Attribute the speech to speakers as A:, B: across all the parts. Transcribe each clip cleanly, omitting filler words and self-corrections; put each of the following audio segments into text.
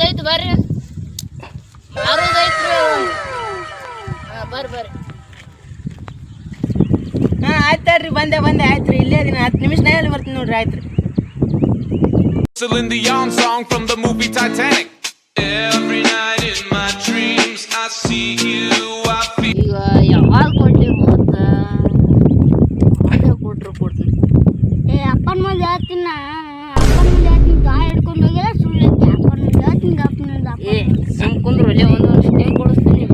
A: ಐತಿ ಬರ್ರಿ ಮಾರೋದೈತ್ರಿ ಬರ್ರಿ
B: ಹಾಂ ಆಯ್ತು ತಡ್ರಿ ಬಂದೆ ಆಯ್ತು ರೀ ಇಲ್ಲೇ ಅದೀನಿ 10 ನಿಮಿಷನಾಗ ಬರ್ತೀನಿ ನೋಡ್ರಿ ಆಯ್ತು ರೀ
C: Celine Dion song from the movie Titanic. Every night in my dreams I see you, I feel.
A: ಈಗ ಯಾವಾಗ ಕೊಡ್ಲಿ ಮತ್ತ ಕೊಡ್ತೀನಿ
D: ಅಪ್ಪನ ಮುಂದೆ ಹೇಳ್ತೀನಿ ಗಾಯ ಹಿಡ್ಕೊಂಡು ಹೋಗಿಲ್ಲ ಸುಳ್ಳು ಅಪ್ಪನ ಮುಂದೆ ಹೇಳ್ತೀನಿ
A: ಏ ಸುಮ್ ಕುಂದ್ರು ಅಲ್ಲೇ ಒಂದೊಂದು ಸ್ಟೇನ್ ಕೊಡಿಸ್ತೀನಿ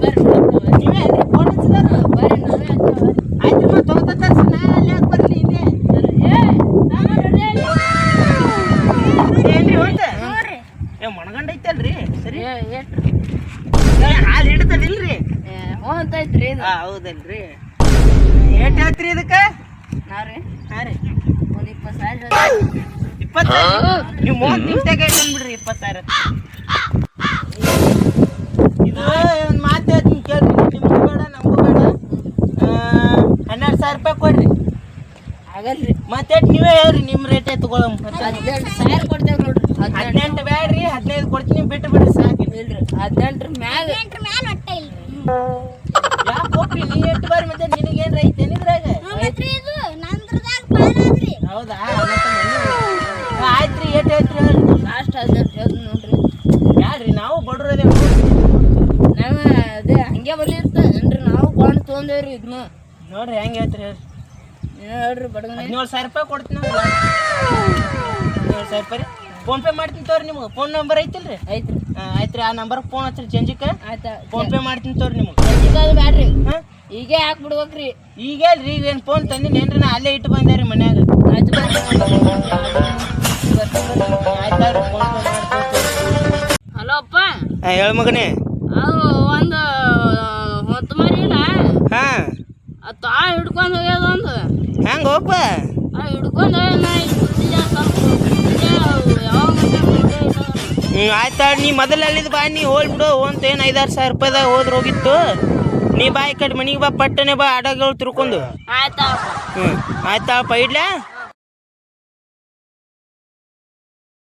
A: ಬರ್ರಿ
B: ನೀವೇ ಅಲ್ರಿ ಫೋನ್ ಹಚ್ಚಿದಾರ ಆಯ್ತು ಮತ್ತೆ ತೊಗೊತ ನಾ ಅಲ್ಲಿ ಯಾಕೆ ಬರಲಿ ಇಲ್ಲೇ ಏನ್ರಿ ಹೋಯ್ತ ಏ ಮಣಗಂಡ ಐತಲ್ರಿ ಸರಿ ಹಾಲು ಹಿಡಿತದಿಲ್ರಿ
A: ಹೋಗ್ತೈತ್ರಿ ಇದು
B: ಹೌದಲ್ರಿ ಏಟ್ ಹೇಳ್ತೀರಿ ಇದಕ್ಕೆ
A: ನಾವ್ರಿ
B: ಹಾಂ ರೀ
A: ಒಂದು 20,000
B: 20,000 ನೀವು 30 ನಿಮಿಷದಾಗ ಬಂದ್ಬಿಡ್ರಿ 20,000 ಇದು ಒಂದು ಮಾತು ಹೇಳ್ತೀನಿ ಕೇಳ್ರಿ ನಿಮ್ಗೂ ಬೇಡ ನಮಗೂ ಬೇಡ 12,000 ರೂಪಾಯಿ ಕೊಡ್ರಿ
A: ಆಗಲ್ರಿ
B: ಮತ್ತೆ ನೀವೇ ಹೇಳ್ರಿ ನಿಮ್ಮ ರೇಟೇ ತಗೊಳಮ್
A: 18,000 ಕೊಡ್ತೇವೆ ನೋಡ್ರಿ
B: 18 ಬೇಡ್ರಿ 15 ಕೊಡ್ತೀನಿ ಬಿಟ್ಟು ಬಿಡ್ರಿ ಸಾಕು
A: ಇಲ್ರಿ 18 ಮ್ಯಾಗ
D: ಮ್ಯಾಲ ಹೊಟ್ಟೆ ಇಲ್ಲ
B: ಯಾಕೆ ಹೋಗ್ರಿ ನೀ ಎಷ್ಟು ಬಾರಿ ಮತ್ತೆ ನಿನಗೇನು ರೈತ ಏನಿದ್ರಾಗ
D: ಇದು ನಂದ್ರದಾಗ ಪಾಲಾದ್ರಿ
B: ಹೌದಾ ಆಯ್ತು ರೀ ಏಟ್ ಹೇಳ್ತೀರಿ ಹೇಳ್ರಿ
A: ಲಾಸ್ಟ್ 18 ಹೇಳ್ತೀನಿ ನೋಡ್ರಿ
B: ಯಾರ್ರಿ ನಾವು ಬಡ್ರದೇವ್
A: ನಾವ ಅದೇ ಹಂಗೆ ಬಂದಿರ್ತೇನ್ರಿ ನಾವು ಕೊಂಡು ತೊಗೊಂಡೇವ್ರಿ ಇದನ್ನ
B: ನೋಡ್ರಿ ಹೆಂಗೆ ಹೇಳ್ತೀರಿ ಹೇಳ್ರಿ
A: ಹೇಳ್ರಿ ಬಡಗನೆ
B: 17,000 ರೂಪಾಯಿ ಕೊಡ್ತೀನಿ 17,000 ರೂಪಾಯಿ ರೀ ಫೋನ್ ಪೇ ಮಾಡ್ತೀನಿ ತೋರಿ ನಿಮ್ಗೆ ಫೋನ್ ನಂಬರ್ ಐತಿಲ್ರಿ
A: ಐತ್ರಿ
B: ಆಯ್ತು ರೀ ಆ ನಂಬರ್ಗೆ ಫೋನ್ ಹಚ್ಚಿರಿ ಚೇಂಜಿಕ್ಕೆ
A: ಆಯ್ತಾ
B: ಫೋನ್ ಪೇ ಮಾಡ್ತೀನಿ ತೋರಿ ನಿಮ್ಗೆ
A: ಅದು ಬ್ಯಾಡ್ರಿ
B: ಹಾಂ
A: ಈಗೇ ಹಾಕ್ಬಿಡ್ಬೇಕ್ರಿ
B: ಈಗ ಹೇಳ್ರಿ ಈಗ ಏನು ಫೋನ್ ತಂದಿನಿ ಏನ್ರಿ ನಾ ಅಲ್ಲೇ ಇಟ್ಟು ಬಂದೆ ರೀ ಮನ್ಯಾಗ
A: ಆಯ್ತು
B: ಆಯ್ತಾವ್ರಿ ಫೋನ್ ಪೇ ಮಾಡ್ತೀನಿ
A: ಹಲೋ ಅಪ್ಪ
B: ಹಾಂ ಹೇಳು ಮಗನೇ
A: ಅದು ಒಂದು ಹೊತ್ತು ಮರಿಲ್ಲ
B: ಹಾಂ
A: ಅದು ತಾ ಹಿಡ್ಕೊಂಡು ಹೋಗ್ಯದ ಒಂದು
B: ಹೆಂಗೆ ಹೋಪ
A: ಹಿಡ್ಕೊಂಡು ನಾ ಇಲ್ಲಿ ಕುಂತಿದ್ದೆ ಸ್ವಲ್ಪ ಯಾವಾಗ
B: ಆಯ್ತಾ ನೀ ಮೊದಲು ಅಲ್ಲಿದ್ದು ಬಾ ನೀ ಹೋಗ್ಬಿಡು ಅಂತ ಏನು 5,000-6,000 ರೂಪಾಯಿದಾಗ ಹೋದ್ರೆ ಹೋಗಿತ್ತು ನೀ ಬಾ ಈ ಕಡೆ ಮನೆಗೆ ಬಾ ಪಟ್ಟನೆ ಬಾ ಆಡಗಳು ತಿರ್ಕೊಂಡು
A: ಆಯ್ತಾ
B: ಹ್ಞೂ ಆಯ್ತಾಳಪ್ಪ ಇಡ್ಲಾ